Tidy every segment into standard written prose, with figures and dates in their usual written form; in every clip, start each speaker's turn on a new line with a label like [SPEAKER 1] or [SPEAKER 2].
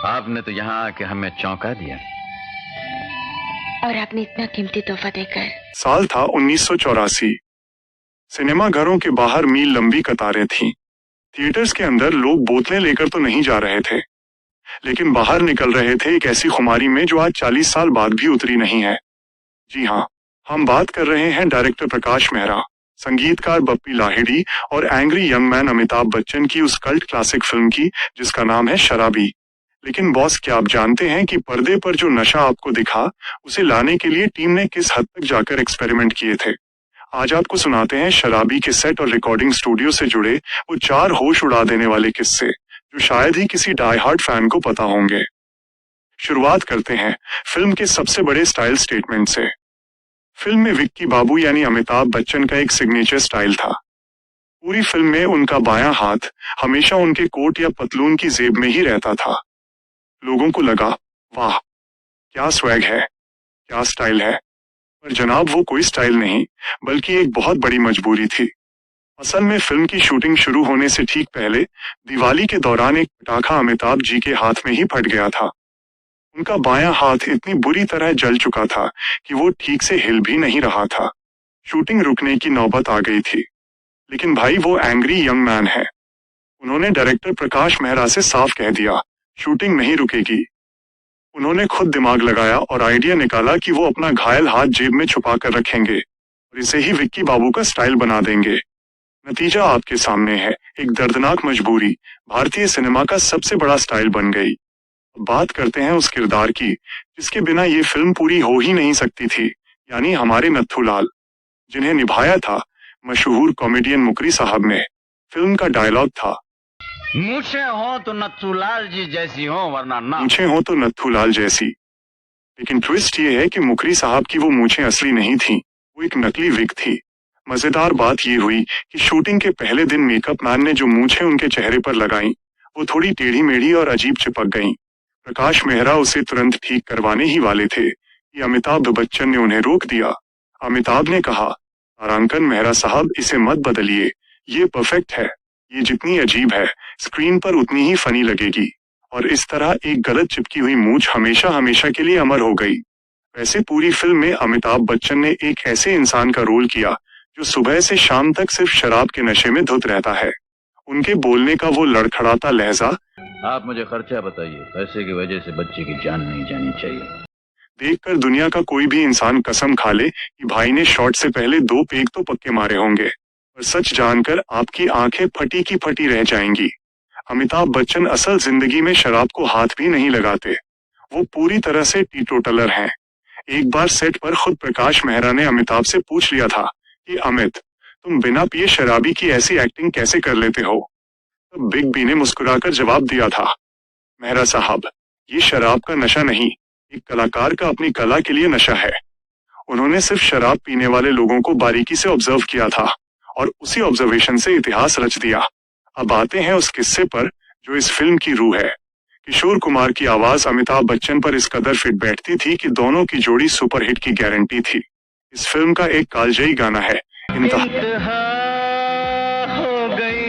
[SPEAKER 1] आपने तो यहाँ आके हमें चौंका दिया।
[SPEAKER 2] और आपने इतना कीमती तोहफा देकर।
[SPEAKER 3] साल था 1984। सिनेमा घरों के बाहर मील लंबी कतारें थीं। थिएटर्स के अंदर लोग बोतलें लेकर तो नहीं जा रहे थे, लेकिन बाहर निकल रहे थे एक ऐसी खुमारी में जो आज 40 साल बाद भी उतरी नहीं है। जी हाँ, हम बात कर रहे हैं डायरेक्टर प्रकाश मेहरा, संगीतकार बप्पी लाहिड़ी और angry young man Amitabh Bachchan की उस कल्ट क्लासिक फिल्म की जिसका नाम है शराबी। लेकिन बॉस, क्या आप जानते हैं कि पर्दे पर जो नशा आपको दिखा, उसे लाने के लिए टीम ने किस हद तक जाकर एक्सपेरिमेंट किए थे? आज आपको सुनाते हैं शराबी के सेट और रिकॉर्डिंग स्टूडियो से जुड़े वो 4 होश उड़ा देने वाले किस्से जो शायद ही किसी डाई हार्ड फैन को पता होंगे। शुरुआत करते हैं फिल्म के सबसे बड़े स्टाइल स्टेटमेंट से। फिल्म में विक्की बाबू यानी अमिताभ बच्चन का एक सिग्नेचर स्टाइल था। पूरी फिल्म में उनका बायां हाथ हमेशा उनके कोट या पतलून की जेब में ही रहता था। लोगों को लगा, वाह क्या स्वैग है, क्या स्टाइल है। पर जनाब, वो कोई स्टाइल नहीं बल्कि एक बहुत बड़ी मजबूरी थी। असल में फिल्म की शूटिंग शुरू होने से ठीक पहले दिवाली के दौरान एक पटाखा अमिताभ जी के हाथ में ही फट गया था। उनका बायां हाथ इतनी बुरी तरह जल चुका था कि वो ठीक से हिल भी नहीं रहा था। शूटिंग रुकने की नौबत आ गई थी। लेकिन भाई, वो एंग्री यंग मैन है। उन्होंने डायरेक्टर प्रकाश मेहरा से साफ कह दिया, शूटिंग नहीं रुकेगी। उन्होंने खुद दिमाग लगाया और आइडिया निकाला कि वो अपना घायल हाथ जेब में छुपा कर रखेंगे और इसे ही विक्की बाबू का स्टाइल बना देंगे। नतीजा आपके सामने है, एक दर्दनाक मजबूरी भारतीय सिनेमा का सबसे बड़ा स्टाइल बन गई। अब बात करते हैं उस किरदार की जिसके बिना ये फिल्म पूरी हो ही नहीं सकती थी, यानी हमारे नत्थूलाल, जिन्हें निभाया था मशहूर कॉमेडियन मुकरी साहब ने। फिल्म का डायलॉग था,
[SPEAKER 1] मूछें हो तो नत्थूलाल जी जैसी हो वरना ना।
[SPEAKER 3] मूछें हो तो नत्थूलाल जैसी। लेकिन ट्विस्ट ये है कि मुकरी साहब की वो मूछें असली नहीं थी, वो एक नकली विग थी। मजेदार बात ये हुई कि शूटिंग के पहले दिन मेकअप मैन ने जो मूछें उनके चेहरे पर लगाई, वो थोड़ी टेढ़ी मेढ़ी और अजीब चिपक गईं। प्रकाश मेहरा उसे तुरंत ठीक करवाने ही वाले थे कि अमिताभ बच्चन ने उन्हें रोक दिया। अमिताभ ने कहा, तारांकन मेहरा साहब, इसे मत बदलिए, ये परफेक्ट है। ये जितनी अजीब है स्क्रीन पर उतनी ही फनी लगेगी। और इस तरह एक गलत चिपकी हुई मूछ हमेशा हमेशा के लिए अमर हो गई। वैसे पूरी फिल्म में अमिताभ बच्चन ने एक ऐसे इंसान का रोल किया जो सुबह से शाम तक सिर्फ शराब के नशे में धुत रहता है। उनके बोलने का वो लड़खड़ाता लहजा,
[SPEAKER 1] आप मुझे खर्चा बताइए, पैसे की वजह से बच्चे की जान नहीं जानी चाहिए,
[SPEAKER 3] देखकर दुनिया का कोई भी इंसान कसम खा ले कि भाई ने शॉट से पहले 2 पेग तो पक्के मारे होंगे। और सच जानकर आपकी आंखें फटी की फटी रह जाएंगी। अमिताभ बच्चन असल जिंदगी में शराब को हाथ भी नहीं लगाते। वो पूरी तरह से टीटोटलर हैं। एक बार सेट पर खुद प्रकाश मेहरा ने अमिताभ से पूछ लिया था कि अमित, तुम बिना पिए शराबी की ऐसी एक्टिंग कैसे कर लेते हो? तब बिग बी ने मुस्कुराकर जवाब दिया था, मेहरा साहब, ये शराब का नशा नहीं, एक कलाकार का अपनी कला के लिए नशा है। उन्होंने सिर्फ शराब पीने वाले लोगों को बारीकी से ऑब्जर्व किया था और उसी ऑब्जर्वेशन से इतिहास रच दिया। अब आते हैं उस किस्से पर जो इस फिल्म की रूह है। किशोर कुमार की आवाज अमिताभ बच्चन पर इस कदर फिट बैठती थी कि दोनों की जोड़ी सुपरहिट की गारंटी थी। इस फिल्म का एक कालजयी गाना है, इंतहा
[SPEAKER 1] हो गई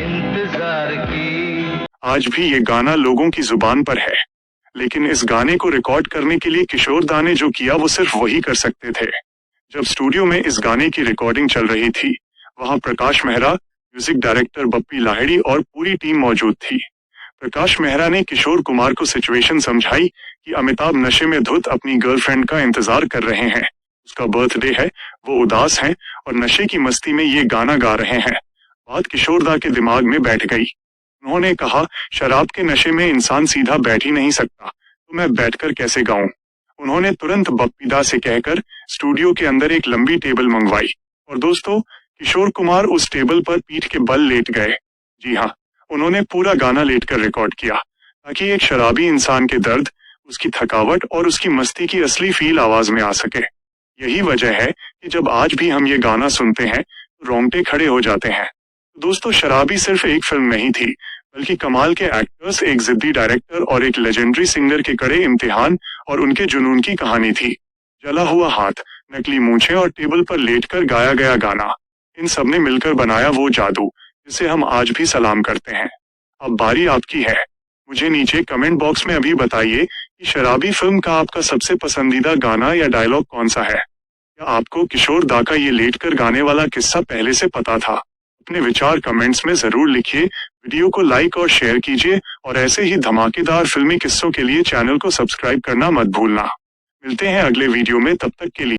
[SPEAKER 1] इंतजार की।
[SPEAKER 3] आज भी ये गाना लोगों की जुबान पर है, लेकिन इस गाने को रिकॉर्ड करने के लिए किशोर दा ने जो किया वो सिर्फ वही कर सकते थे। जब स्टूडियो में इस गाने की रिकॉर्डिंग चल रही थी, वहां प्रकाश मेहरा, म्यूजिक डायरेक्टर बप्पी लाहिड़ी और पूरी टीम मौजूद थी। प्रकाश मेहरा ने किशोर कुमार को सिचुएशन समझाई कि अमिताभ नशे में धुत अपनी गर्लफ्रेंड का इंतजार कर रहे हैं, उसका बर्थडे है, वो उदास हैं और नशे की मस्ती में ये गाना गा रहे हैं। बात किशोर दा के दिमाग में बैठ गई। उन्होंने कहा, शराब के नशे में इंसान सीधा बैठ ही नहीं सकता, तो मैं बैठकर कैसे गाऊं? उन्होंने तुरंत बप्पी दा से कहकर स्टूडियो के अंदर एक लंबी टेबल मंगवाई और दोस्तों, किशोर कुमार उस टेबल पर पीठ के बल लेट गए। जी हाँ, उन्होंने पूरा गाना लेटकर रिकॉर्ड किया ताकि एक शराबी इंसान के दर्द, उसकी थकावट और उसकी मस्ती की असली फील आवाज में आ सके। यही वजह है कि जब आज भी हम ये गाना सुनते हैं तो रोंगटे खड़े हो जाते हैं। दोस्तों, शराबी सिर्फ एक फिल्म नहीं थी, बल्कि कमाल के एक्टर्स, एक जिद्दी डायरेक्टर और एक लेजेंडरी सिंगर के कड़े इम्तिहान और उनके जुनून की कहानी थी। जला हुआ हाथ, नकली मूंछें और टेबल पर लेटकर गाया गया गाना, इन सब ने मिलकर बनाया वो जादू जिसे हम आज भी सलाम करते हैं। अब बारी आपकी है। मुझे नीचे कमेंट बॉक्स में अभी बताइए कि शराबी फिल्म का आपका सबसे पसंदीदा गाना या डायलॉग कौन सा है। क्या आपको किशोर दा का ये लेटकर गाने वाला किस्सा पहले से पता था? अपने विचार कमेंट्स में जरूर लिखिए। वीडियो को लाइक और शेयर कीजिए और ऐसे ही धमाकेदार फिल्मी किस्सों के लिए चैनल को सब्सक्राइब करना मत भूलना। मिलते हैं अगले वीडियो में, तब तक के लिए।